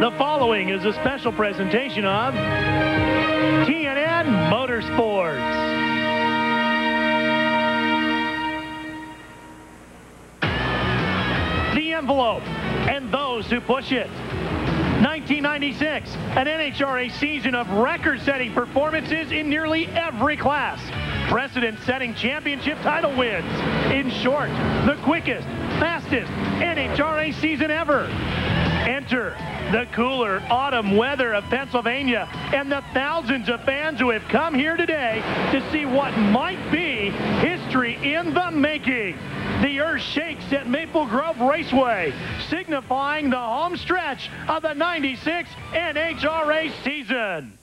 The following is a special presentation of TNN Motorsports. The envelope and those who push it. 1996, an NHRA season of record-setting performances in nearly every class. Precedent-setting championship title wins. In short, the quickest, fastest NHRA season ever. Enter the cooler autumn weather of Pennsylvania and the thousands of fans who have come here today to see what might be history in the making. The earth shakes at Maple Grove Raceway, signifying the home stretch of the 96 NHRA season.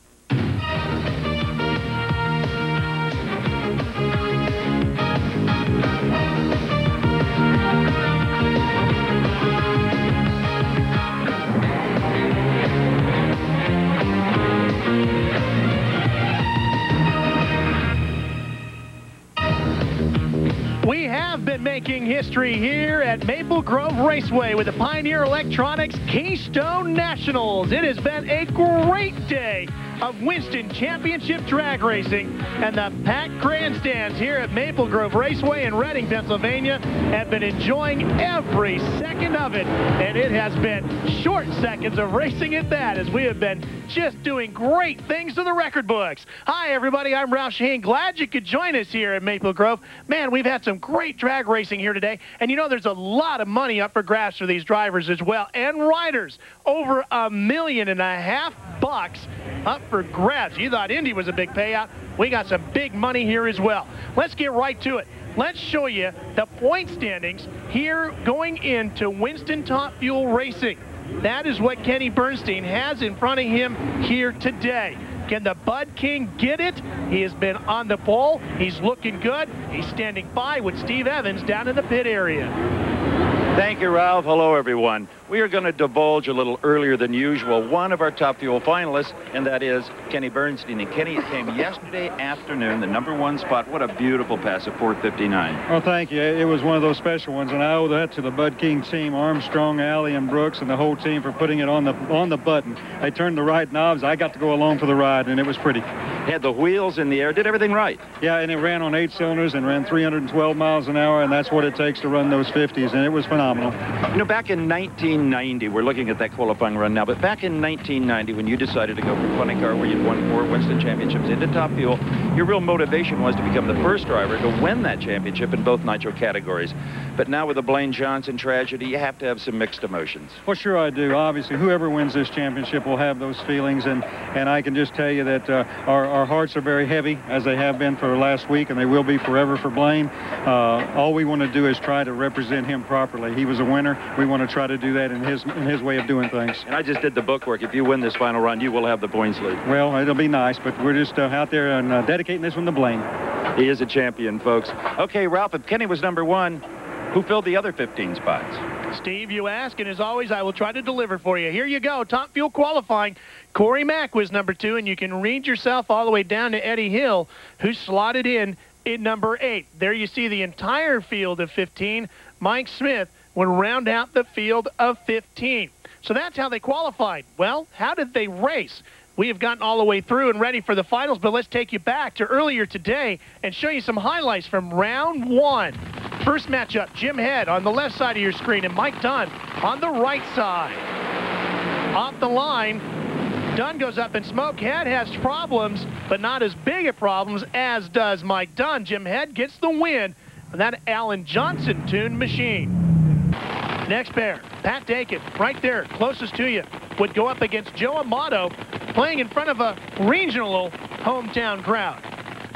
We have been making history here at Maple Grove Raceway with the Pioneer Electronics Keystone Nationals. It has been a great day of Winston Championship drag racing, and the packed grandstands here at Maple Grove Raceway in Reading, Pennsylvania have been enjoying every second of it, and it has been short seconds of racing at that, as we have been just doing great things to the record books. Hi everybody, I'm Ralph Shaheen. Glad you could join us here at Maple Grove. Man, we've had some great drag racing here today, and you know there's a lot of money up for grabs for these drivers as well, and riders. Over $1.5 million up for grabs. You thought Indy was a big payout. We got some big money here as well. Let's get right to it. Let's show you the point standings here going into Winston Top Fuel Racing. That is what Kenny Bernstein has in front of him here today. Can the Bud King get it? He has been on the pole. He's looking good. He's standing by with Steve Evans down in the pit area. Thank you, Ralph. Hello, everyone. We are going to divulge a little earlier than usual one of our Top Fuel finalists, and that is Kenny Bernstein. And Kenny came yesterday afternoon, the #1 spot. What a beautiful pass at 4:59. Well, thank you. It was one of those special ones, and I owe that to the Bud King team, Armstrong, Alley, and Brooks, and the whole team for putting it on the button. They turned the right knobs. I got to go along for the ride, and it was pretty. Had the wheels in the air, did everything right. Yeah, and it ran on 8 cylinders and ran 312 miles an hour, and that's what it takes to run those 50s, and it was phenomenal. You know, back in 1990, we're looking at that qualifying run now, but back in 1990, when you decided to go from funny car where you'd won 4 Winston championships into Top Fuel, your real motivation was to become the first driver to win that championship in both nitro categories. But now with the Blaine Johnson tragedy, you have to have some mixed emotions. Well, sure I do. Obviously, whoever wins this championship will have those feelings, and I can just tell you that our hearts are very heavy, as they have been for last week, and they will be forever for Blaine. All we want to do is try to represent him properly. He was a winner. We want to try to do that in his way of doing things. And I just did the bookwork. If you win this final run, you will have the points lead. Well, it'll be nice, but we're just out there and dedicating this one to Blaine. He is a champion, folks. Okay, Ralph, if Kenny was #1, who filled the other 15 spots? Steve, you ask, and as always, I will try to deliver for you. Here you go, Top Fuel qualifying. Corey Mack was #2, and you can read yourself all the way down to Eddie Hill, who slotted in at #8. There you see the entire field of 15. Mike Smith would round out the field of 15. So that's how they qualified. Well, how did they race? We have gotten all the way through and ready for the finals, but let's take you back to earlier today and show you some highlights from round 1. First matchup, Jim Head on the left side of your screen and Mike Dunn on the right side. Off the line, Dunn goes up in smoke. Head has problems, but not as big of problems as does Mike Dunn. Jim Head gets the win on that Alan Johnson-tuned machine. Next pair, Pat Dakin, right there, closest to you, would go up against Joe Amato, playing in front of a regional hometown crowd.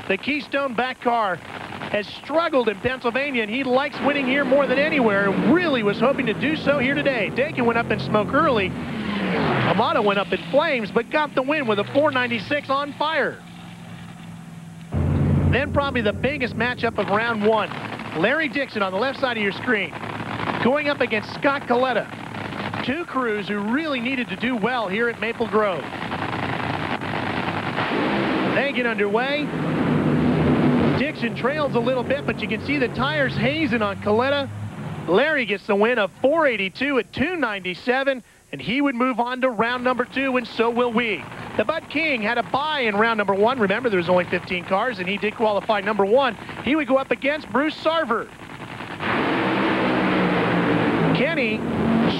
The Keystone back car has struggled in Pennsylvania, and he likes winning here more than anywhere, and really was hoping to do so here today. Dakin went up in smoke early. Amato went up in flames, but got the win with a 496 on fire. Then probably the biggest matchup of round 1. Larry Dixon on the left side of your screen, going up against Scott Coletta. Two crews who really needed to do well here at Maple Grove. They get underway. Dixon trails a little bit, but you can see the tires hazing on Coletta. Larry gets the win of 482 at 297. and he would move on to round number 2, and so will we. The Bud King had a bye in round number 1. Remember, there was only 15 cars, and he did qualify number 1. He would go up against Bruce Sarver. Kenny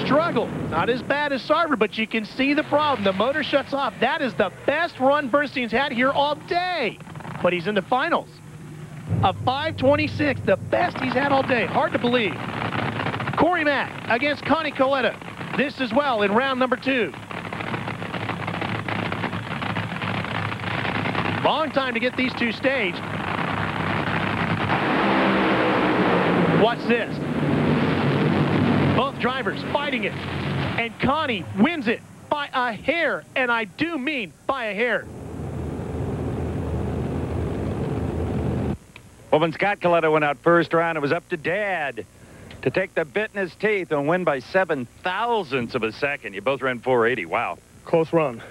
struggled. Not as bad as Sarver, but you can see the problem. The motor shuts off. That is the best run Bernstein's had here all day. But he's in the finals. A 5:26, the best he's had all day. Hard to believe. Corey Mack against Connie Coletta. This as well in round number 2. Long time to get these two staged. Watch this. Both drivers fighting it. And Connie wins it by a hair. And I do mean by a hair. Well, when Scott Coletta went out first round, it was up to Dad to take the bit in his teeth and win by 7/1000ths of a second. You both ran 480. Wow. Close run.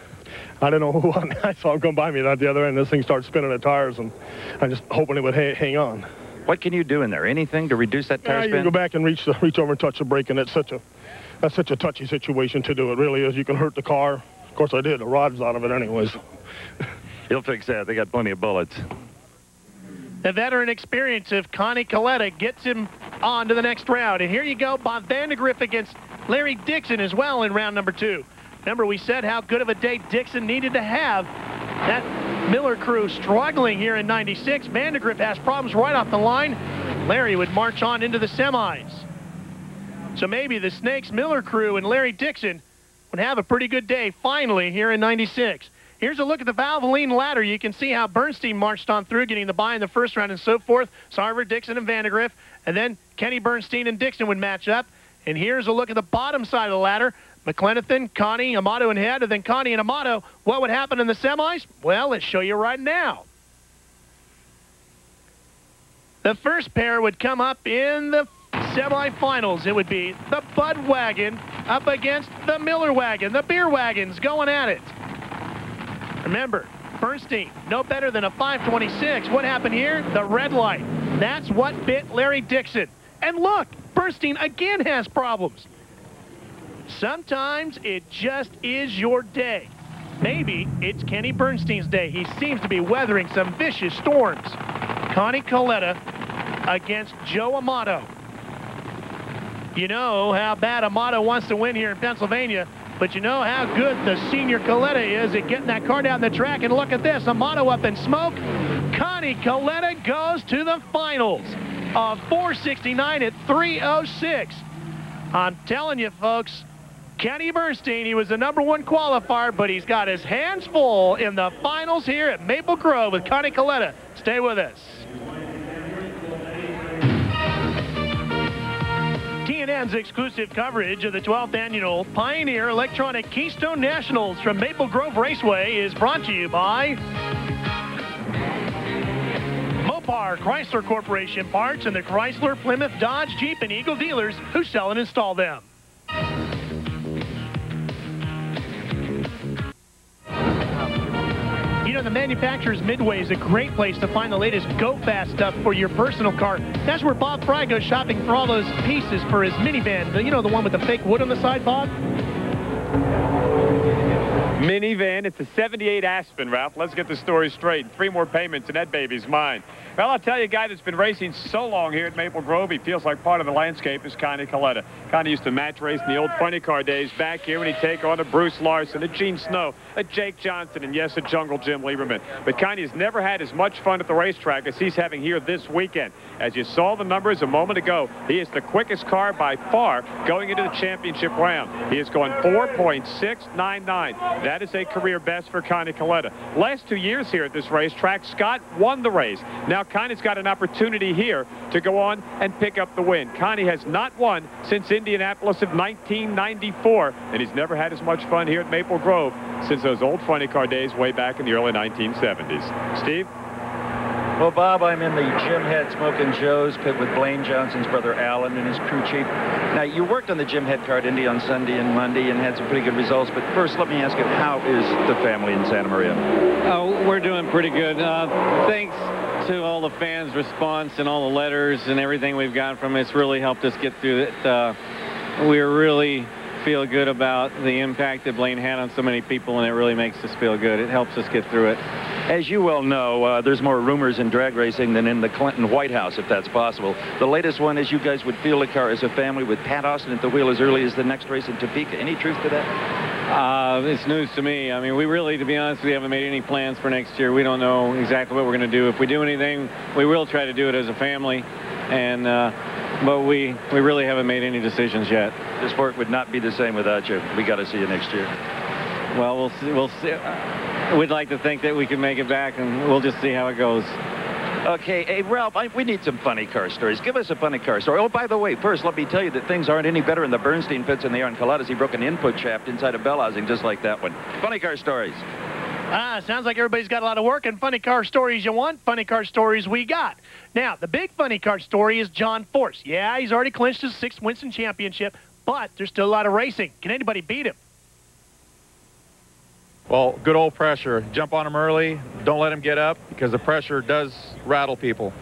I didn't know who won. I saw him come by me at the other end. This thing started spinning the tires, and I'm just hoping it would hang on. What can you do in there? Anything to reduce that tire You spin? can go back and reach over and touch the brake, and that's such a touchy situation to do. It really is. You can hurt the car. Of course, I did. The rod's out of it anyways. He'll fix that. They got plenty of bullets. The veteran experience of Connie Coletta gets him on to the next round. And here you go, Bob Vandegrift against Larry Dixon as well in round number 2. Remember, we said how good of a day Dixon needed to have. That Miller crew struggling here in 96. Vandegrift has problems right off the line. Larry would march on into the semis. So maybe the Snakes Miller crew and Larry Dixon would have a pretty good day finally here in 96. Here's a look at the Valvoline ladder. You can see how Bernstein marched on through, getting the bye in the first round and so forth. Sarver, Dixon, and Vandegrift. And then Kenny Bernstein and Dixon would match up. And here's a look at the bottom side of the ladder. McLenathan, Connie, Amato, and Head, and then Connie and Amato. What would happen in the semis? Well, let's show you right now. The first pair would come up in the semifinals. It would be the Bud Wagon up against the Miller Wagon. The beer wagons going at it. Remember, Bernstein, no better than a 5:26. What happened here? The red light. That's what bit Larry Dixon. And look, Bernstein again has problems. Sometimes it just is your day. Maybe it's Kenny Bernstein's day. He seems to be weathering some vicious storms. Connie Coletta against Joe Amato. You know how bad Amato wants to win here in Pennsylvania, but you know how good the senior Coletta is at getting that car down the track. And look at this, Amato up in smoke. Connie Coletta goes to the finals of 469 at 306. I'm telling you, folks, Kenny Bernstein, he was the #1 qualifier, but he's got his hands full in the finals here at Maple Grove with Connie Coletta. Stay with us. TNN's exclusive coverage of the 12th annual Pioneer Electronic Keystone Nationals from Maple Grove Raceway is brought to you by Mopar Chrysler Corporation parts and the Chrysler, Plymouth, Dodge, Jeep, and Eagle dealers who sell and install them. You know, the manufacturer's Midway is a great place to find the latest go-fast stuff for your personal car. That's where Bob Fry goes shopping for all those pieces for his minivan. You know, the one with the fake wood on the side, Bob? Minivan, it's a 78 Aspen, Ralph. Let's get the story straight. 3 more payments and that baby's mine. Well, I'll tell you, a guy that's been racing so long here at Maple Grove, he feels like part of the landscape is Connie Coletta. Connie used to match race in the old funny car days back here when he'd take on a Bruce Larson, a Gene Snow, a Jake Johnson, and yes, a Jungle Jim Lieberman. But Connie has never had as much fun at the racetrack as he's having here this weekend. As you saw the numbers a moment ago, he is the quickest car by far going into the championship round. He is going 4.699. That is a career best for Connie Coletta. Last 2 years here at this racetrack, Scott won the race. Now Connie's got an opportunity here to go on and pick up the win. Connie has not won since Indianapolis of 1994, and he's never had as much fun here at Maple Grove since those old funny car days way back in the early 1970s. Steve? Well, Bob, I'm in the Jim Head Smokin' Joe's pit with Blaine Johnson's brother Alan and his crew chief. Now, you worked on the Jim Head Kart Indy on Sunday and Monday and had some pretty good results. But first, let me ask you, how is the family in Santa Maria? Oh, we're doing pretty good. Thanks to all the fans' response and all the letters and everything we've gotten from it. It's really helped us get through it. We're really feel good about the impact that Blaine had on so many people, and it really makes us feel good. It helps us get through it. As you well know, there's more rumors in drag racing than in the Clinton White House, if that's possible. The latest one is you guys would field a car as a family with Pat Austin at the wheel as early as the next race in Topeka. Any truth to that? It's news to me. I mean, we really, to be honest, we haven't made any plans for next year. We don't know exactly what we're going to do. If we do anything, we will try to do it as a family, and but we really haven't made any decisions yet. The sport would not be the same without you. We got to see you next year. Well, we'll see. We'll see. We'd like to think that we can make it back, and we'll just see how it goes. Okay, hey, Ralph, we need some funny car stories. Give us a funny car story. Oh, by the way, first, let me tell you that things aren't any better in the Bernstein pits than they are in Coladas. He broke an input shaft inside a bell housing just like that one. Funny car stories. Sounds like everybody's got a lot of work, and funny car stories you want, funny car stories we got. Now, the big funny car story is John Force. Yeah, he's already clinched his 6th Winston Championship, but there's still a lot of racing. Can anybody beat him? Well, good old pressure. Jump on him early. Don't let him get up, because the pressure does rattle people.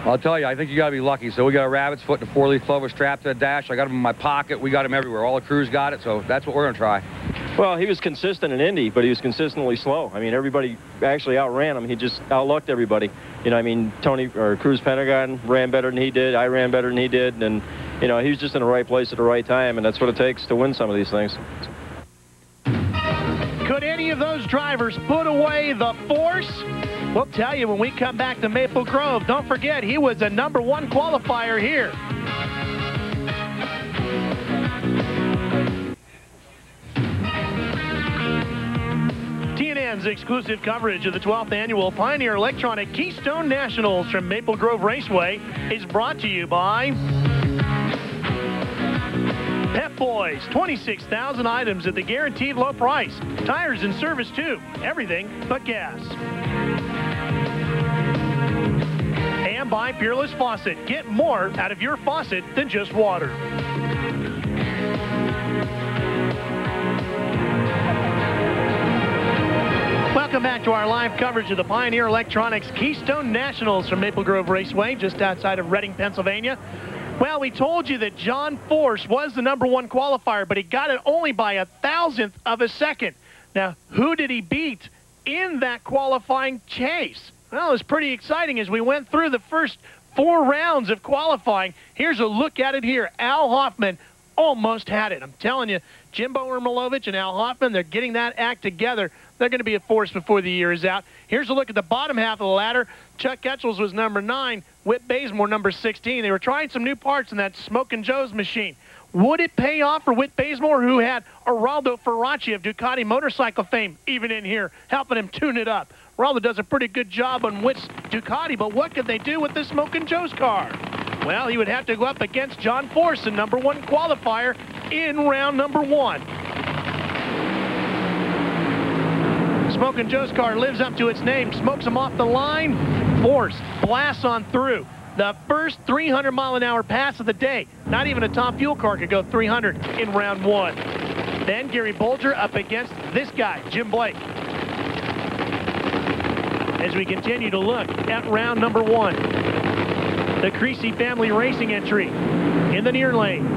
I'll tell you, I think you got to be lucky. So we got a rabbit's foot and a 4-leaf clover strapped to the dash. I got him in my pocket. We got him everywhere. All the crews got it, so that's what we're going to try. Well, he was consistent in Indy, but he was consistently slow. I mean, everybody actually outran him. He just outlucked everybody. You know, I mean, Cruz Pentagon ran better than he did. I ran better than he did. And, you know, he was just in the right place at the right time, and that's what it takes to win some of these things. Could any of those drivers put away the Force? We'll tell you when we come back to Maple Grove. Don't forget, he was a #1 qualifier here. TNN's exclusive coverage of the 12th annual Pioneer Electronic Keystone Nationals from Maple Grove Raceway is brought to you by Pep Boys, 26,000 items at the guaranteed low price. Tires and service too. Everything but gas. And by Peerless Faucet. Get more out of your faucet than just water. Welcome back to our live coverage of the Pioneer Electronics Keystone Nationals from Maple Grove Raceway, just outside of Reading, Pennsylvania. Well, we told you that John Force was the #1 qualifier, but he got it only by 1,000th of a second. Now, who did he beat in that qualifying chase? Well, it was pretty exciting as we went through the first 4 rounds of qualifying. Here's a look at it here. Al Hoffman almost had it. I'm telling you, Jimbo Ermolovich and Al Hoffman, they're getting that act together. They're going to be a force before the year is out. Here's a look at the bottom half of the ladder. Chuck Ketchels was #9, Whit Bazemore #16. They were trying some new parts in that Smokin' Joe's machine. Would it pay off for Whit Bazemore, who had Araldo Ferracci of Ducati motorcycle fame even in here, helping him tune it up? Araldo does a pretty good job on Whit's Ducati, but what could they do with the Smokin' Joe's car? Well, he would have to go up against John Force, the #1 qualifier, in round #1. Smokin' Joe's car lives up to its name, smokes him off the line. Force blasts on through. The first 300-mile-an-hour pass of the day. Not even a top fuel car could go 300 in round 1. Then Gary Bolger up against this guy, Jim Blake. As we continue to look at round #1. The Creasy family racing entry in the near lane.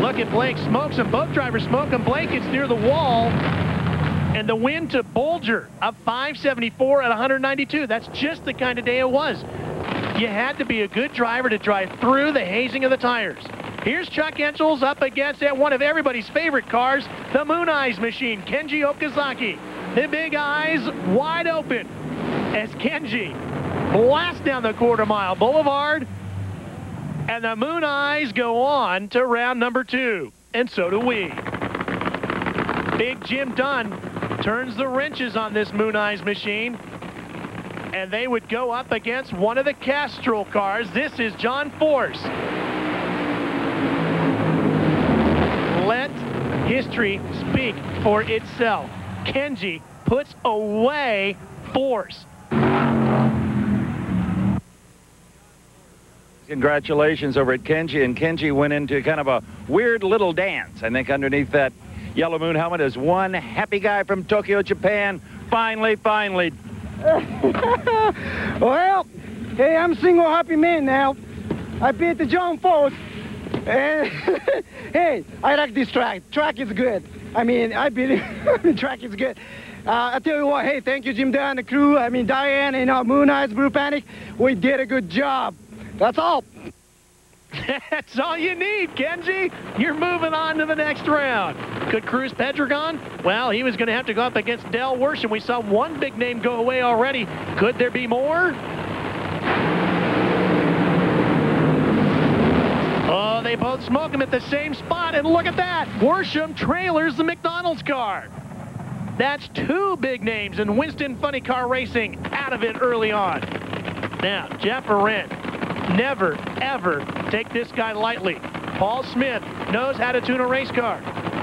Look at Blake, smokes him. Both drivers smoke him. Blake gets near the wall. And the win to Bolger, up 574 at 192. That's just the kind of day it was. You had to be a good driver to drive through the hazing of the tires. Here's Chuck Etchels up against one of everybody's favorite cars, the Moon Eyes machine, Kenji Okazaki. The big eyes wide open as Kenji blasts down the quarter-mile boulevard. And the Moon Eyes go on to round #2. And so do we. Big Jim Dunn turns the wrenches on this Moon Eyes machine, and they would go up against one of the Castrol cars. This is John Force. Let history speak for itself. Kenji puts away Force. Congratulations over at Kenji, and Kenji went into kind of a weird little dance. I think underneath that yellow moon helmet is one happy guy from Tokyo, Japan. Finally. Well, hey, I'm a single happy man now. I beat the John Force Hey, I like this track. Track is good. I mean, I believe the track is good. I tell you what, hey, thank you, Jim Dan, the crew. I mean, Diane, you know, Moon Eyes, Brew Panic. We did a good job. That's all. That's all you need, Kenji. You're moving on to the next round. Could Cruz Pedregon? Well, he was going to have to go up against Del Worsh, and we saw one big name go away already. Could there be more? Oh, they both smoke him at the same spot, and look at that. Worsham trailers the McDonald's car. That's two big names in Winston Funny Car Racing out of it early on. Now, Jeff Arendt. Never, ever take this guy lightly. Paul Smith knows how to tune a race car.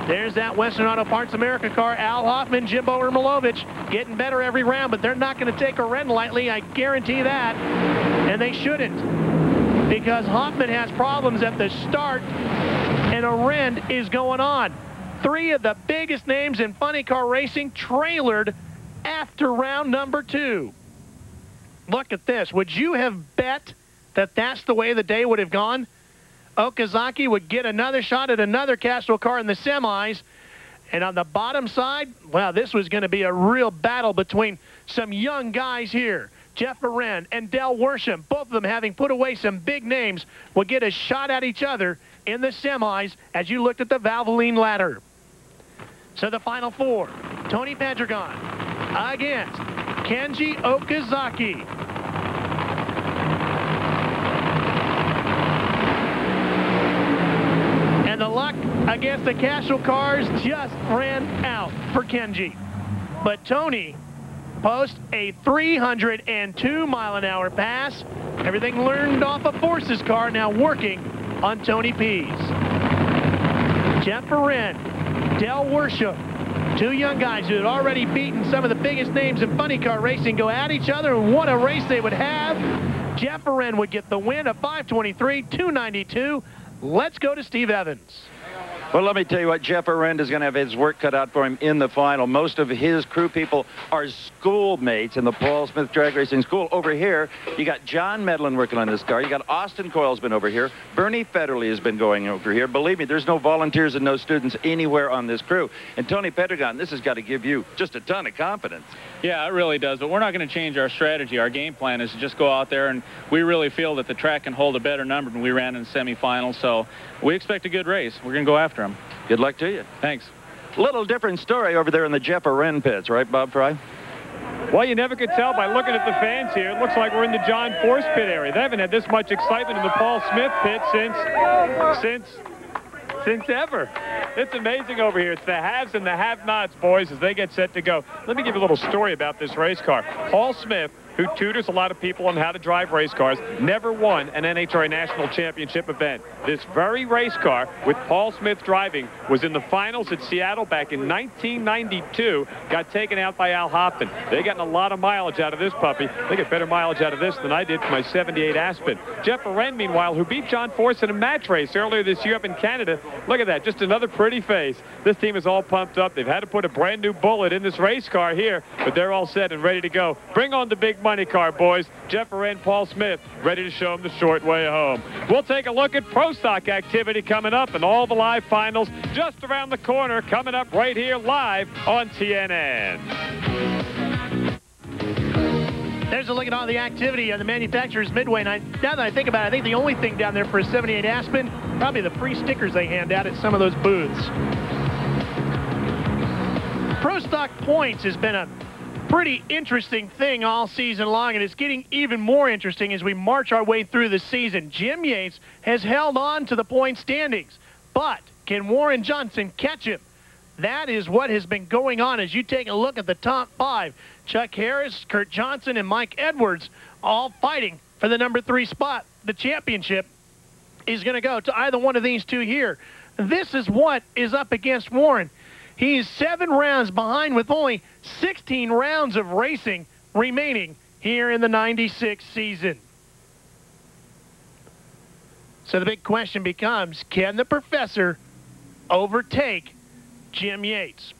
There's that Western Auto Parts America car. Al Hoffman, Jimbo Ermilovich getting better every round, but they're not going to take Arendt lightly, I guarantee that. And they shouldn't, because Hoffman has problems at the start, and Arendt is going on. Three of the biggest names in funny car racing trailered after round number 2. Look at this. Would you have bet that that's the way the day would have gone? Okazaki would get another shot at another Castrol car in the semis. And on the bottom side, well, this was going to be a real battle between some young guys here. Jeff Arendt and Del Worsham, both of them having put away some big names, will get a shot at each other in the semis as you looked at the Valvoline ladder. So the final 4, Tony Pedregon against Kenji Okazaki. And the luck against the Castrol cars just ran out for Kenji. But Tony posts a 302-mile-an-hour pass. Everything learned off of Force's car, now working on Tony P's. Jeff Arendt, Del Worsham, two young guys who had already beaten some of the biggest names in funny car racing, go at each other, and what a race they would have. Jeff Arendt would get the win of 523-292. Let's go to Steve Evans. Well, let me tell you what, Jeff Arendt is going to have his work cut out for him in the final. Most of his crew people are schoolmates in the Paul Smith Drag Racing School. Over here, you got John Medlin working on this car. You got Austin Coyle's been over here. Bernie Federley has been going over here. Believe me, there's no volunteers and no students anywhere on this crew. And Tony Pedregon, this has got to give you just a ton of confidence. Yeah, it really does, but we're not going to change our strategy. Our game plan is to just go out there, and we really feel that the track can hold a better number than we ran in the semifinals, so we expect a good race. We're going to go after them. Good luck to you. Thanks. Little different story over there in the Jeff Arendt pits, right, Bob Fry? Well, you never could tell by looking at the fans here. It looks like we're in the John Force pit area. They haven't had this much excitement in the Paul Smith pit since ever. It's amazing over here. It's the haves and the have-nots, boys, as they get set to go. Let me give you a little story about this race car. Paul Smith, who tutors a lot of people on how to drive race cars, never won an NHRA National Championship event. This very race car, with Paul Smith driving, was in the finals at Seattle back in 1992, got taken out by Al Hoffman. They gotten a lot of mileage out of this puppy. They get better mileage out of this than I did for my 78 Aspen. Jeff Arendt, meanwhile, who beat John Force in a match race earlier this year up in Canada. Look at that, just another pretty face. This team is all pumped up. They've had to put a brand new bullet in this race car here, but they're all set and ready to go. Bring on the big money car, boys. Jeff Arendt, Paul Smith, ready to show them the short way home. We'll take a look at Pro Stock activity coming up and all the live finals just around the corner, coming up right here live on TNN. There's a look at all the activity on the manufacturer's midway. And now that I think about it, I think the only thing down there for a 78 Aspen, probably the free stickers they hand out at some of those booths. Pro Stock Points has been a pretty interesting thing all season long, and it's getting even more interesting as we march our way through the season. Jim Yates has held on to the point standings, but can Warren Johnson catch him? That is what has been going on as you take a look at the top 5. Chuck Harris, Kurt Johnson, and Mike Edwards all fighting for the number 3 spot. The championship is going to go to either one of these two here. This is what is up against Warren. He's 7 rounds behind with only 16 rounds of racing remaining here in the 96 season. So the big question becomes, can the professor overtake Jim Yates?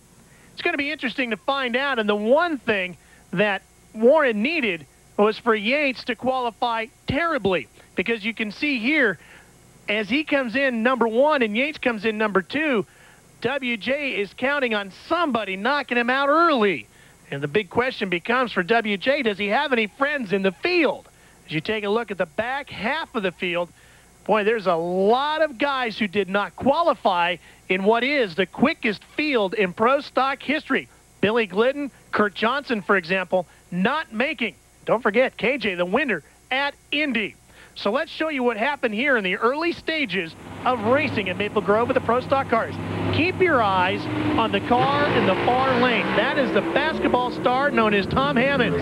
It's going to be interesting to find out, and the one thing that Warren needed was for Yates to qualify terribly, because you can see here as he comes in number 1 and Yates comes in number 2, WJ is counting on somebody knocking him out early. And the big question becomes for WJ, does he have any friends in the field? As you take a look at the back half of the field, boy, there's a lot of guys who did not qualify in what is the quickest field in pro stock history. Billy Glidden, Kurt Johnson, for example, not making. Don't forget, KJ, the winner at Indy. So let's show you what happened here in the early stages of racing at Maple Grove with the Pro Stock cars. Keep your eyes on the car in the far lane. That is the basketball star known as Tom Hammonds.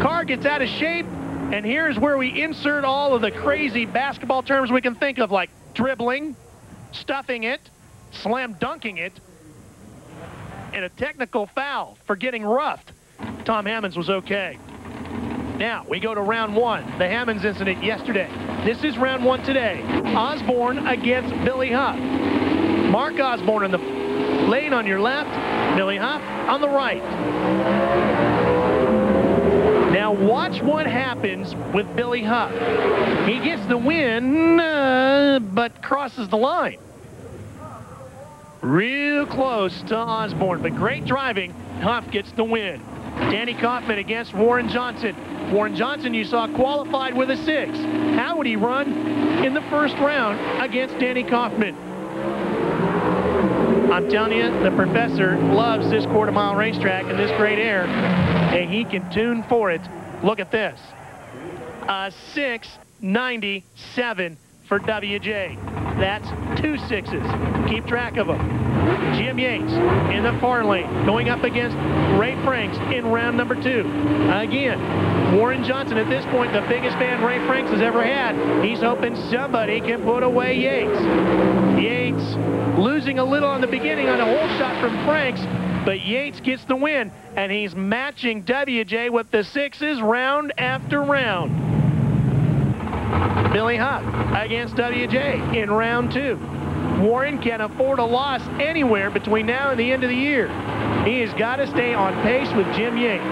Car gets out of shape, and here's where we insert all of the crazy basketball terms we can think of, like dribbling, stuffing it, slam dunking it, and a technical foul for getting roughed. Tom Hammonds was okay. Now, we go to round 1, the Hammonds incident yesterday. This is round 1 today. Osborne against Billy Huff. Mark Osborne in the lane on your left, Billy Huff on the right. Now, watch what happens with Billy Huff. He gets the win, but crosses the line. Real close to Osborne, but great driving. Huff gets the win. Danny Kaufman against Warren Johnson. Warren Johnson, you saw, qualified with a 6. How would he run in the first round against Danny Kaufman? I'm telling you, the professor loves this quarter-mile racetrack and this great air, and he can tune for it. Look at this. A 6.97 for WJ. That's 2 6s. Keep track of them. Jim Yates in the far lane, going up against Ray Franks in round number 2. Again, Warren Johnson, at this point, the biggest fan Ray Franks has ever had. He's hoping somebody can put away Yates. Yates losing a little on the beginning on a hole shot from Franks, but Yates gets the win, and he's matching WJ with the 6s round after round. Billy Huff against WJ in round 2. Warren can't afford a loss anywhere between now and the end of the year. He has got to stay on pace with Jim Yates.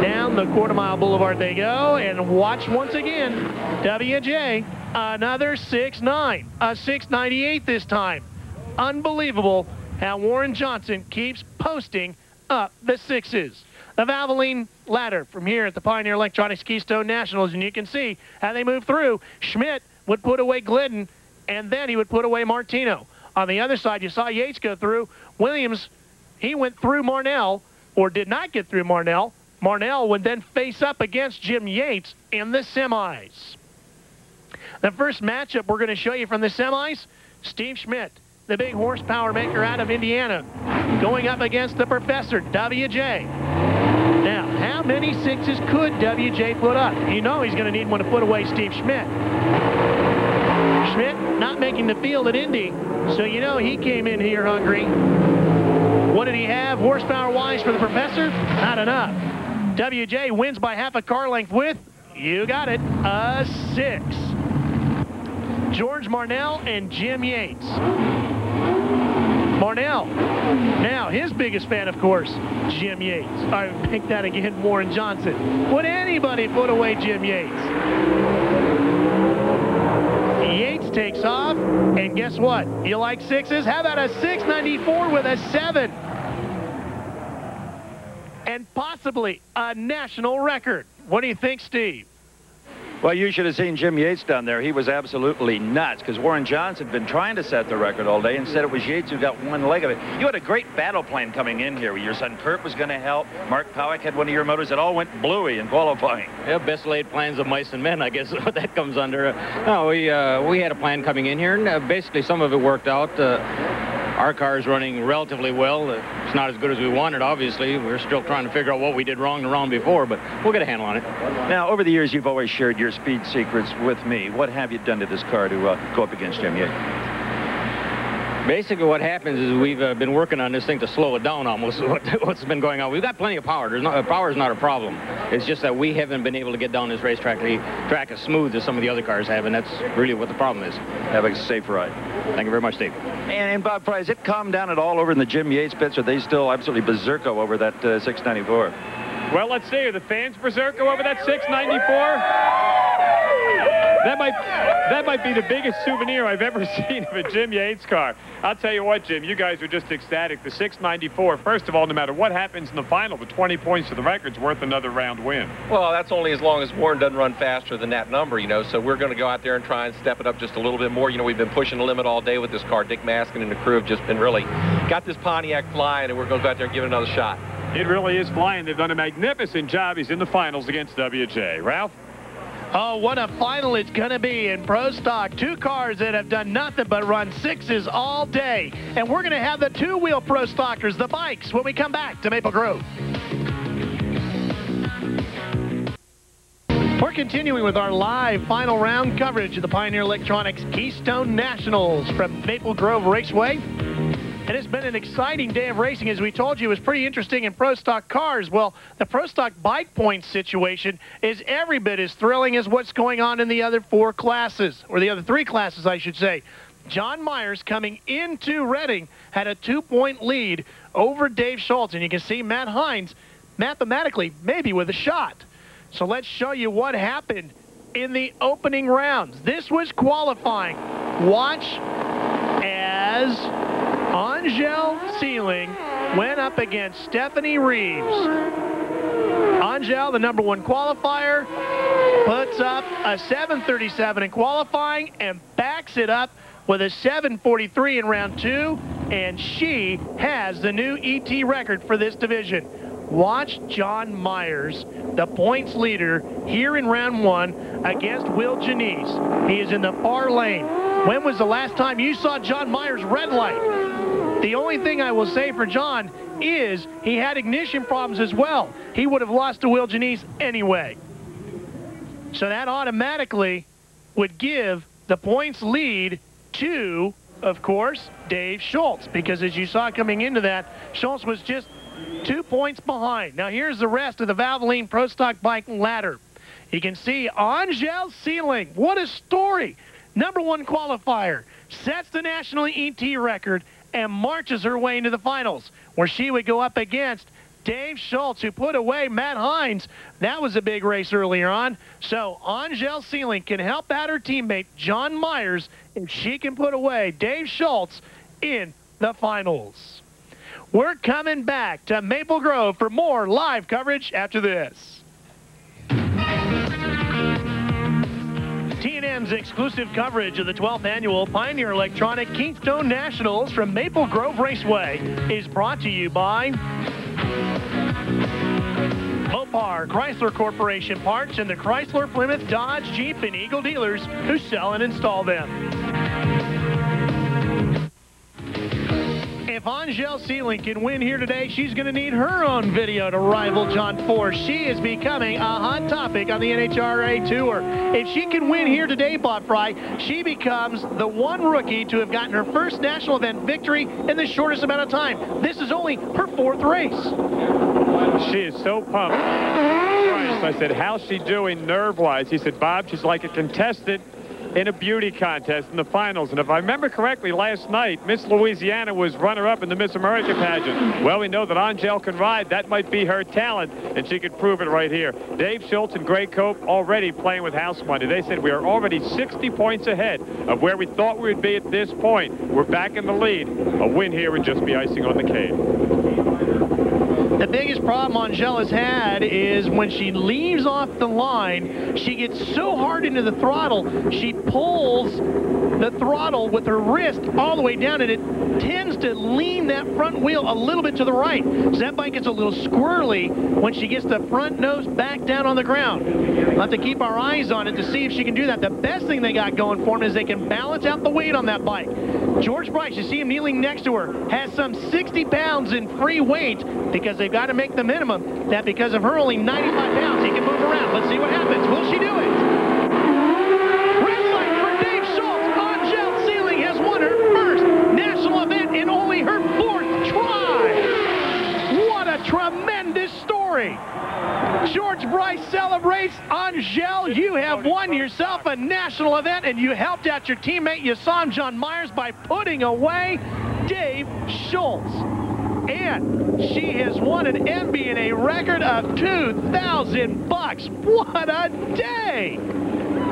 Down the quarter-mile boulevard they go, and watch once again, WJ, another 6.9, a 6.98 this time. Unbelievable how Warren Johnson keeps posting up the 6s. The Valvoline ladder from here at the Pioneer Electronics Keystone Nationals, and you can see how they move through. Schmidt would put away Glidden, and then he would put away Martino. On the other side, you saw Yates go through. Williams, he went through Marnell, or did not get through Marnell. Marnell would then face up against Jim Yates in the semis. The first matchup we're going to show you from the semis, Steve Schmidt, the big horsepower maker out of Indiana, going up against the professor, WJ. Now, how many 6s could WJ put up? You know he's going to need one to put away Steve Schmidt. Schmidt not making the field at Indy, so you know he came in here hungry. What did he have horsepower-wise for the professor? Not enough. WJ wins by half a car length with, you got it, a 6. George Marnell and Jim Yates. Marnell, now his biggest fan, of course, Jim Yates. I picked that again, Warren Johnson. Would anybody put away Jim Yates? Yates takes off, and guess what? You like 6s? How about a 6.94 with a 7? And possibly a national record. What do you think, Steve? Well, you should have seen Jim Yates down there. He was absolutely nuts because Warren Johnson had been trying to set the record all day. Instead, it was Yates who got one leg of it. You had a great battle plan coming in here. Your son Kurt was going to help. Mark Powick had one of your motors. It all went bluey in qualifying. Yeah, best laid plans of mice and men, I guess what that comes under. No, we had a plan coming in here, and basically some of it worked out. Our car is running relatively well. It's not as good as we wanted, obviously. We're still trying to figure out what we did wrong the round before, but we'll get a handle on it. Now, over the years, you've always shared your speed secrets with me. What have you done to this car to go up against Jim Yates? Basically, what happens is we've been working on this thing to slow it down almost, what's been going on. We've got plenty of power. Power is not a problem. It's just that we haven't been able to get down this racetrack track as smooth as some of the other cars have, and that's really what the problem is. Have a safe ride. Thank you very much, Steve. And Bob Price, it calmed down at all over in the Jim Yates pits, or are they still absolutely berserko over that 694? Well, let's see. Are the fans berserko over that 694? That might be the biggest souvenir I've ever seen of a Jim Yates car. I'll tell you what, Jim, you guys are just ecstatic. The 694, first of all, no matter what happens in the final, the 20 points to the record's worth another round win. Well, that's only as long as Warren doesn't run faster than that number, you know, so we're going to go out there and try and step it up just a little bit more. You know, we've been pushing the limit all day with this car. Dick Maskin and the crew have just been really got this Pontiac flying, and we're going to go out there and give it another shot. It really is flying. They've done a magnificent job. He's in the finals against WJ. Ralph? Oh, what a final it's going to be in Pro Stock. Two cars that have done nothing but run sixes all day. And we're going to have the two-wheel Pro Stockers, the bikes, when we come back to Maple Grove. We're continuing with our live final round coverage of the Pioneer Electronics Keystone Nationals from Maple Grove Raceway. It has been an exciting day of racing. As we told you, it was pretty interesting in Pro Stock cars. Well, the Pro Stock bike points situation is every bit as thrilling as what's going on in the other four classes, or the other three classes, I should say. John Myers, coming into Reading, had a 2-point lead over Dave Schultz, and you can see Matt Hines mathematically maybe with a shot. So let's show you what happened in the opening rounds. This was qualifying. Watch as Angel Sealing went up against Stephanie Reeves. Angel, the #1 qualifier, puts up a 7:37 in qualifying and backs it up with a 7:43 in round 2, and she has the new ET record for this division. Watch John Myers, the points leader here in round 1 against Will Janice. He is in the far lane. When was the last time you saw John Myers red light? The only thing I will say for John is he had ignition problems as well. He would have lost to Will Janice anyway. So that automatically would give the points lead to, of course, Dave Schultz, because as you saw coming into that, Schultz was just 2 points behind. Now here's the rest of the Valvoline Pro Stock bike ladder. You can see Angel Sealing. What a story. #1 qualifier, sets the national ET record, and marches her way into the finals, where she would go up against Dave Schultz, who put away Matt Hines. That was a big race earlier on. So Angel Sealing can help out her teammate John Myers if she can put away Dave Schultz in the finals. We're coming back to Maple Grove for more live coverage after this. T&M's exclusive coverage of the 12th annual Pioneer Electronic Keystone Nationals from Maple Grove Raceway is brought to you by Mopar, Chrysler Corporation Parts, and the Chrysler, Plymouth, Dodge, Jeep, and Eagle dealers who sell and install them. If Angel Sealing can win here today, she's going to need her own video to rival John Force. She is becoming a hot topic on the NHRA Tour. If she can win here today, Bob Fry, she becomes the one rookie to have gotten her first national event victory in the shortest amount of time. This is only her 4th race. She is so pumped. I said, how's she doing nerve-wise? He said, Bob, she's like a contestant in a beauty contest in the finals. And if I remember correctly, last night, Miss Louisiana was runner-up in the Miss America pageant. Well, we know that Angel can ride. That might be her talent, and she could prove it right here. Dave Schultz and Greg Cope already playing with house money. They said we are already 60 points ahead of where we thought we would be at this point. We're back in the lead. A win here would just be icing on the cake. The biggest problem Angel has had is when she leaves off the line, she gets so hard into the throttle, she pulls the throttle with her wrist all the way down, and it tends to lean that front wheel a little bit to the right. So that bike gets a little squirrely when she gets the front nose back down on the ground. We'll have to keep our eyes on it to see if she can do that. The best thing they got going for them is they can balance out the weight on that bike. George Bryce, you see him kneeling next to her, has some 60 pounds in free weight because they've got to make the minimum that because of her only 95 pounds, he can move around. Let's see what happens. Will she do it? Red light for Dave Schultz. Angel Sealing has won her first national event in only her 4th try. What a tremendous story. George Bryce celebrates. Angel, you have won yourself a national event, and you helped out your teammate, Yassam John Myers, by putting away Dave Schultz. And she has won an MB&A record of $2,000. What a day!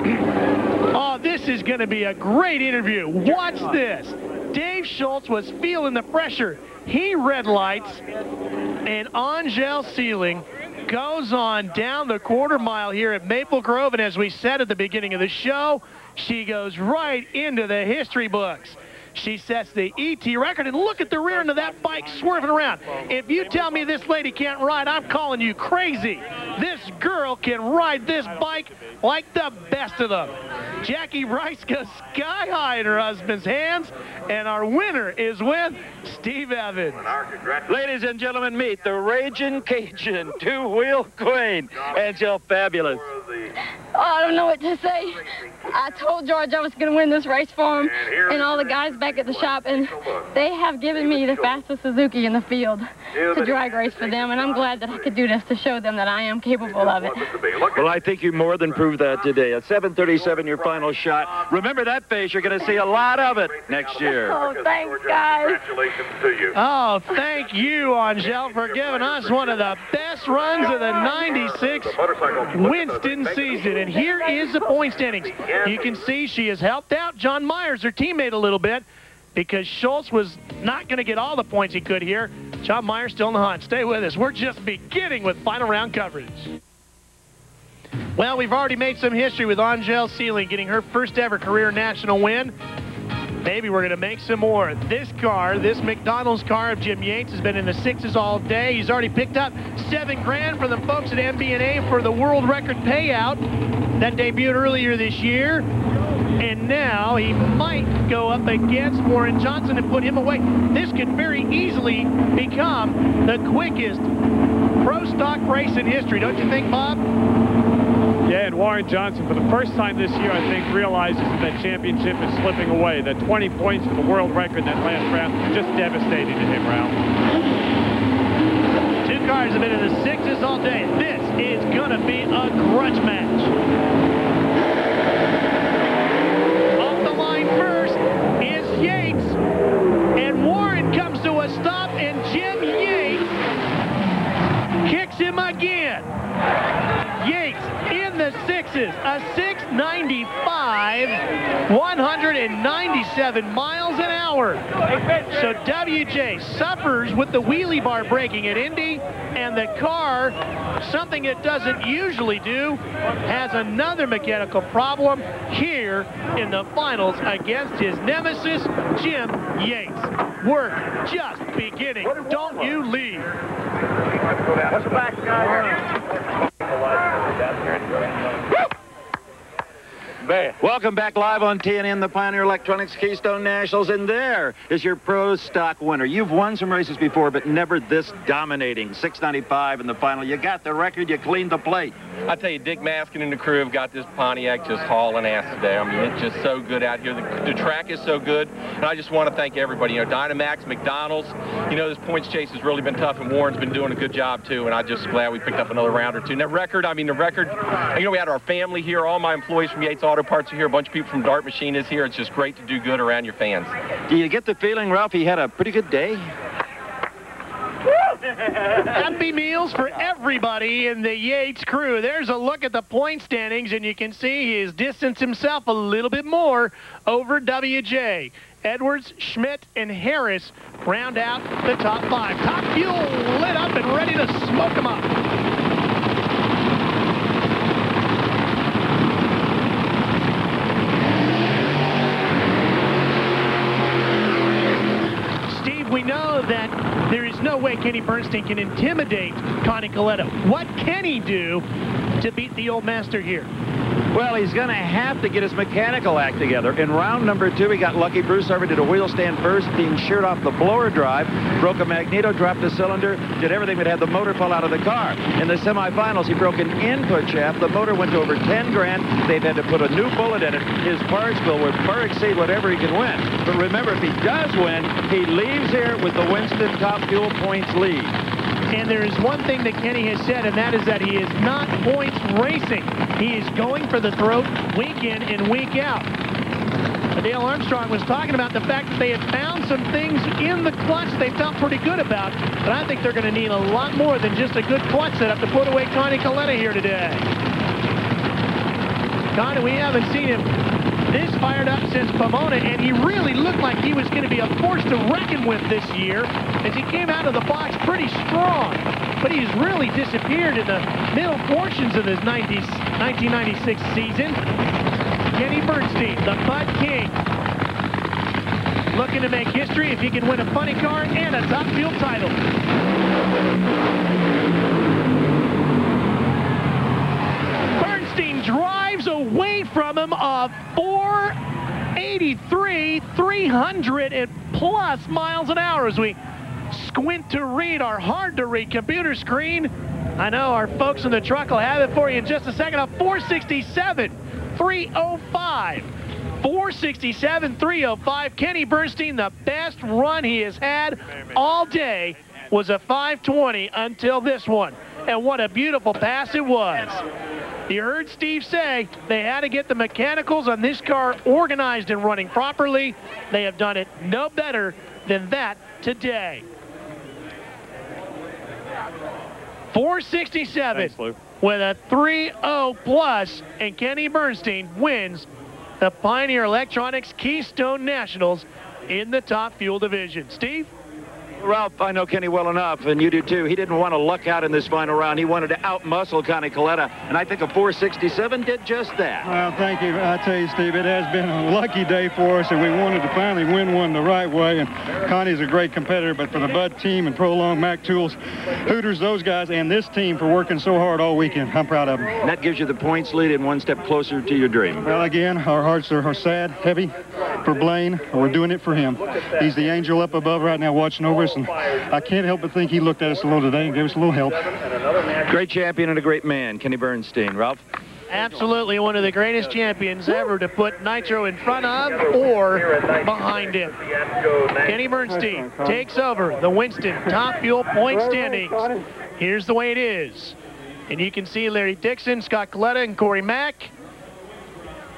Oh, this is going to be a great interview. Watch this. Dave Schultz was feeling the pressure. He red lights, and Angel Sealing goes on down the quarter mile here at Maple Grove, and as we said at the beginning of the show, she goes right into the history books. She sets the ET record, and look at the rear end of that bike swerving around. If you tell me this lady can't ride, I'm calling you crazy. This girl can ride this bike like the best of them. Jackie Rice goes sky high in her husband's hands, and our winner is with Steve Evans. Ladies and gentlemen, meet the Raging Cajun, two-wheel queen, Angel Fabulous. Oh, I don't know what to say. I told George I was going to win this race for him and all the guys back at the shop, and they have given me the fastest Suzuki in the field to drag race for them, and I'm glad that I could do this to show them that I am capable of it. Well, I think you more than proved that today. At 7:37, your final shot. Remember that face. You're going to see a lot of it next year. Oh, thanks, guys. Oh, thank you, Angel, for giving us one of the best runs of the 96 Winston season. And here is the point standings. You can see she has helped out John Myers, her teammate, a little bit, because Schultz was not going to get all the points he could here. John Myers still in the hunt. Stay with us. We're just beginning with final round coverage. Well, we've already made some history with Angel Sealing getting her first ever career national win. Maybe we're going to make some more. This car, this McDonald's car of Jim Yates, has been in the sixes all day. He's already picked up $7 grand from the folks at MB&A for the world record payout that debuted earlier this year. And now he might go up against Warren Johnson and put him away. This could very easily become the quickest pro stock race in history, don't you think, Bob? Yeah, and Warren Johnson, for the first time this year, I think, realizes that championship is slipping away. That 20 points for the world record in that last round, just devastating to him, Ralph. Two cars have been in the sixes all day. This is going to be a grudge match. Off the line first is Yates, and Warren comes to a stop, and Jim Yates kicks him again. Yates in the sixes, a 695, 197 miles an hour. So WJ suffers with the wheelie bar braking at Indy, and the car, something it doesn't usually do, has another mechanical problem here in the finals against his nemesis, Jim Yates. Work just beginning. Don't you leave. What's the back guy? Welcome back live on TNN, the Pioneer Electronics Keystone Nationals, and there is your pro stock winner. You've won some races before, but never this dominating. 695 in the final. You got the record. You cleaned the plate. I tell you, Dick Maskin and the crew have got this Pontiac just hauling ass today. I mean, it's just so good out here. The track is so good, and I just want to thank everybody. You know, Dynamax, McDonald's. You know, this points chase has really been tough, and Warren's been doing a good job too. And I'm just glad we picked up another round or two. And that record, I mean, the record. You know, we had our family here. All my employees from Yates Auto Parts are here. A bunch of people from Dart Machine is here. It's just great to do good around your fans. Do you get the feeling, Ralph, he had a pretty good day? Happy meals for everybody in the Yates crew. There's a look at the point standings, and you can see he has distanced himself a little bit more over WJ. Edwards, Schmidt, and Harris round out the top five. Top Fuel lit up and ready to smoke them up. We know that there is no way Kenny Bernstein can intimidate Connie Coletta. What can he do to beat the old master here? Well, he's going to have to get his mechanical act together. In round number 2, he got lucky. Bruce Harvey did a wheel stand first, being sheared off the blower drive, broke a magneto, dropped a cylinder, did everything but had the motor fall out of the car. In the semifinals, he broke an input shaft. The motor went to over 10 grand. They've had to put a new bullet in it. His parts will far exceed whatever he can win. But remember, if he does win, he leaves here with the Winston Top Fuel points lead. And there is one thing that Kenny has said, and that is that he is not points racing. He is going for the throat week in and week out. Dale Armstrong was talking about the fact that they had found some things in the clutch they felt pretty good about, but I think they're going to need a lot more than just a good clutch setup to put away Connie Coletta here today. Connie, we haven't seen him this fired up since Pomona, and he really looked like he was going to be a force to reckon with this year as he came out of the box pretty strong. But he's really disappeared in the middle portions of his 1996 season. Kenny Bernstein, the Bud King, looking to make history if he can win a funny car and a top fuel title. Bernstein drives away from him a 483, 300 and plus miles an hour as we squint to read our hard-to-read computer screen. I know our folks in the truck will have it for you in just a second. A 467, 305. 467, 305. Kenny Bernstein, the best run he has had all day was a 520 until this one. And what a beautiful pass it was. You heard Steve say they had to get the mechanicals on this car organized and running properly. They have done it no better than that today. 467 with a 3.0 plus, and Kenny Bernstein wins the Pioneer Electronics Keystone Nationals in the top fuel division. Steve? Ralph, I know Kenny well enough, and you do too. He didn't want to luck out in this final round. He wanted to outmuscle Connie Coletta, and I think a 467 did just that. Well, thank you. I tell you, Steve, it has been a lucky day for us, and we wanted to finally win one the right way. And Connie's a great competitor, but for the Bud team and Prolong Mac Tools, Hooters, those guys, and this team for working so hard all weekend, I'm proud of them. And that gives you the points lead and one step closer to your dream. Well, again, our hearts are sad, heavy for Blaine. We're doing it for him. He's the angel up above right now watching over us, and I can't help but think he looked at us a little today and gave us a little help. Great champion and a great man, Kenny Bernstein. Ralph? Absolutely one of the greatest champions ever to put Nitro in front of or behind him. Kenny Bernstein takes over the Winston top fuel point standings. Here's the way it is. And you can see Larry Dixon, Scott Coletta, and Corey Mack.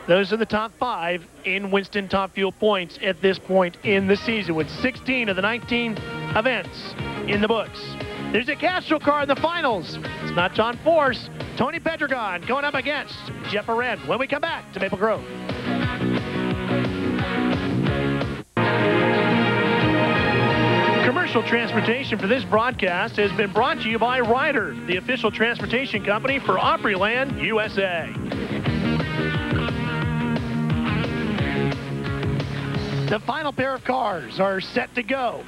Those are the top 5 in Winston top fuel points at this point in the season, with 16 of the 19 events in the books. There's a Castro car in the finals. It's not John Force. Tony Pedregon going up against Jeff Arend when we come back to Maple Grove. Commercial transportation for this broadcast has been brought to you by Ryder, the official transportation company for Opryland, USA. The final pair of cars are set to go.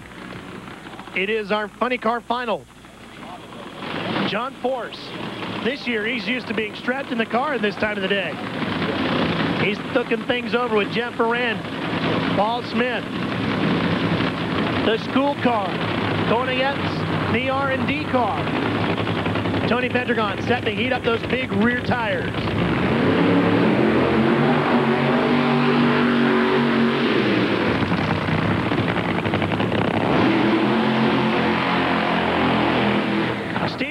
It is our funny car final. John Force. This year, he's used to being strapped in the car at this time of the day. He's looking things over with Jeff Arend, Paul Smith. The school car going against the R&D car. Tony Pedregon set to heat up those big rear tires.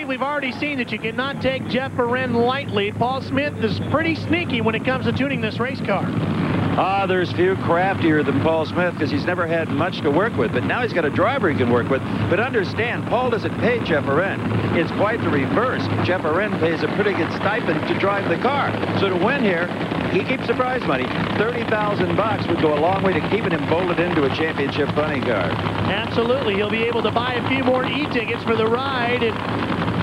We've already seen that you cannot take Jeff Arend lightly. Paul Smith is pretty sneaky when it comes to tuning this race car. There's few craftier than Paul Smith because he's never had much to work with, but now he's got a driver he can work with. But understand, Paul doesn't pay Jeff Arend. It's quite the reverse. Jeff Arend pays a pretty good stipend to drive the car. So to win here, he keeps the prize money. $30,000 would go a long way to keeping him bolted into a championship funny car. Absolutely. He'll be able to buy a few more e-tickets for the ride and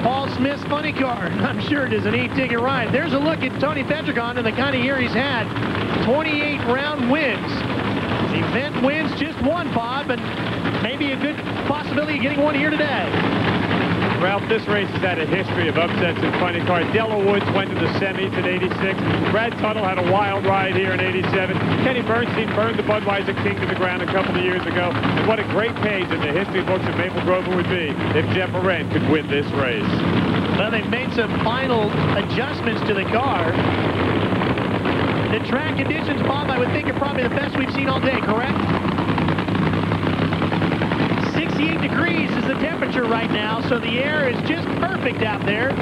Paul Smith's funny car. I'm sure it is an e-ticket ride. There's a look at Tony Pedregon and the kind of year he's had. 28 round wins. The event wins just one, Bob, and maybe a good possibility of getting one here today. Ralph, this race has had a history of upsets in funny cars. Della Woods went to the semis in '86. Brad Tuttle had a wild ride here in '87. Kenny Bernstein burned the Budweiser King to the ground a couple of years ago. And what a great page in the history books of Maple Grove it would be if Jeff Arend could win this race. Well, they've made some final adjustments to the car. The track conditions, Bob, I would think are probably the best we've seen all day, correct? 68 degrees is the temperature right now, so the air is just perfect out there.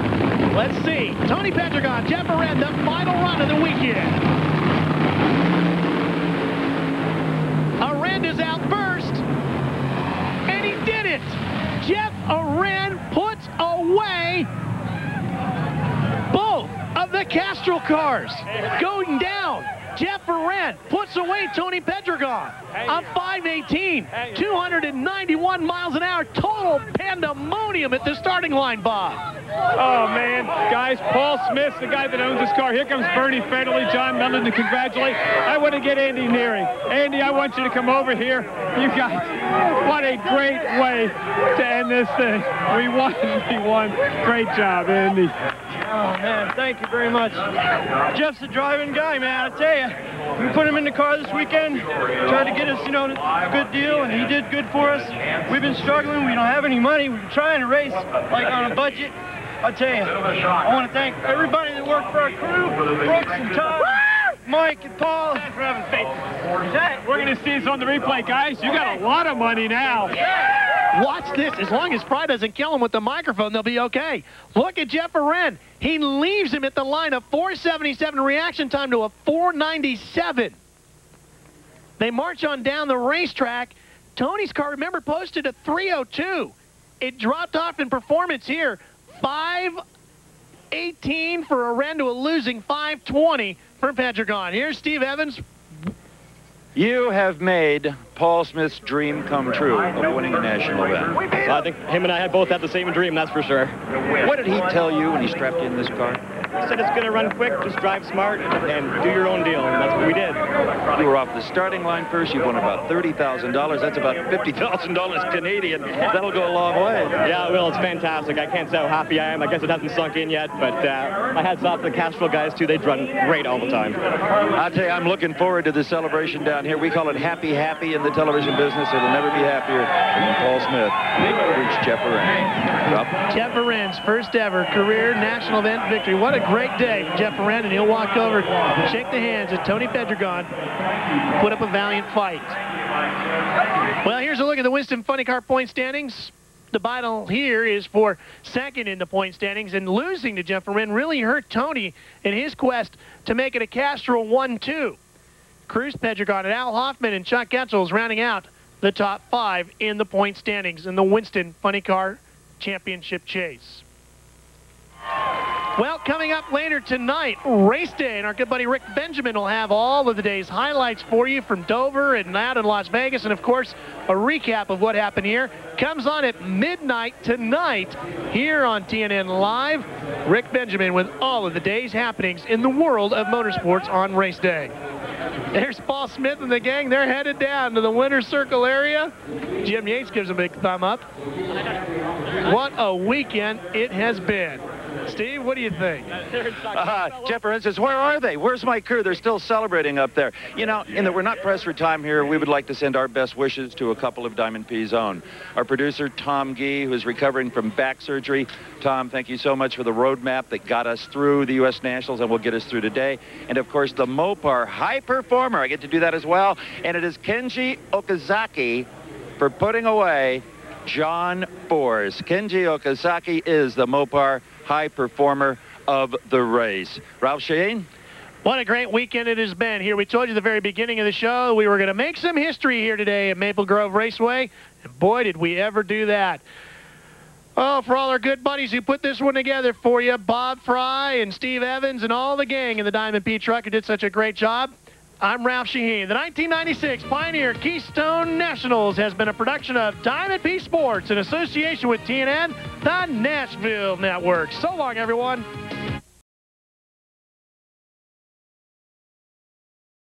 Let's see. Tony Pedregon, Jeff Arend, the final run of the weekend. Arend is out first, and he did it. Jeff Arend puts away both of the Castrol cars going down. Jeff Ferrand puts away Tony Pedregon on 518, 291 miles an hour. Total pandemonium at the starting line, Bob. Oh, man. Guys, Paul Smith's the guy that owns this car. Here comes Bernie Federley, John Mellon to congratulate. I want to get Andy Neary. Andy, I want you to come over here. You guys, what a great way to end this thing. We won. Great job, Andy. Oh, man, thank you very much. Jeff's a driving guy, man, I tell you. We put him in the car this weekend, tried to get us, a good deal, and he did good for us. We've been struggling. We don't have any money. We've been trying to race, like, on a budget. I tell you, I want to thank everybody that worked for our crew, Brooks and Todd, Mike and Paul, for having faith. We're going to see this on the replay, guys. You got a lot of money now. Watch this. As long as Fry doesn't kill him with the microphone, they'll be okay. Look at Jeff Ferrand. He leaves him at the line of 477 reaction time to a 497. They march on down the racetrack. Tony's car, remember, posted a 302. It dropped off in performance here. 518 for Arend to a losing 520 for Pedregon. Here's Steve Evans. You have made Paul Smith's dream come true of winning a national event. I think him and I both had the same dream, that's for sure. What did he tell you when he strapped you in this car? He said it's going to run quick, just drive smart, and do your own deal, and that's what we did. You were off the starting line first. You won about $30,000. That's about $50,000 Canadian. That'll go a long way. Yeah, well, it's fantastic. I can't say how happy I am. I guess it hasn't sunk in yet, but my hats off to the Castrol guys, too. They run great all the time. I'll tell you, I'm looking forward to the celebration down here. We call it Happy Happy in the television business. It'll never be happier than Paul Smith reached Jeff Ferrand. Jeff Ferrand's first ever career national event victory. What a great day for Jeff Ferrand, and he'll walk over, shake the hands of Tony Pedregon, put up a valiant fight. Well, here's a look at the Winston Funny Car point standings. The battle here is for second in the point standings, and losing to Jeff Ferrand really hurt Tony in his quest to make it a Castrol 1-2. Cruz Pedregon and Al Hoffman and Chuck Getzel is rounding out the top 5 in the point standings in the Winston Funny Car Championship chase. Well, coming up later tonight, race day, and our good buddy Rick Benjamin will have all of the day's highlights for you from Dover and out in Las Vegas, and of course, a recap of what happened here comes on at midnight tonight here on TNN Live. Rick Benjamin with all of the day's happenings in the world of motorsports on race day. There's Paul Smith and the gang. They're headed down to the winner's circle area. Jim Yates gives a big thumb up. What a weekend it has been. Steve, what do you think? Jeff Ferrand says, where are they? Where's my crew? They're still celebrating up there. You know, in that we're not pressed for time here, we would like to send our best wishes to a couple of Diamond P's own. Our producer, Tom Gee, who is recovering from back surgery. Tom, thank you so much for the roadmap that got us through the U.S. Nationals and will get us through today. And, of course, the Mopar High Performer. I get to do that as well. And it is Kenji Okazaki for putting away John Force. Kenji Okazaki is the Mopar High Performer of the race. Ralph Shaheen? What a great weekend it has been here. We told you at the very beginning of the show we were going to make some history here today at Maple Grove Raceway, and boy, did we ever do that. Oh, for all our good buddies who put this one together for you, Bob Fry and Steve Evans and all the gang in the Diamond P truck who did such a great job, I'm Ralph Shaheen. The 1996 Pioneer Keystone Nationals has been a production of Diamond P Sports in association with TNN, the Nashville Network. So long, everyone.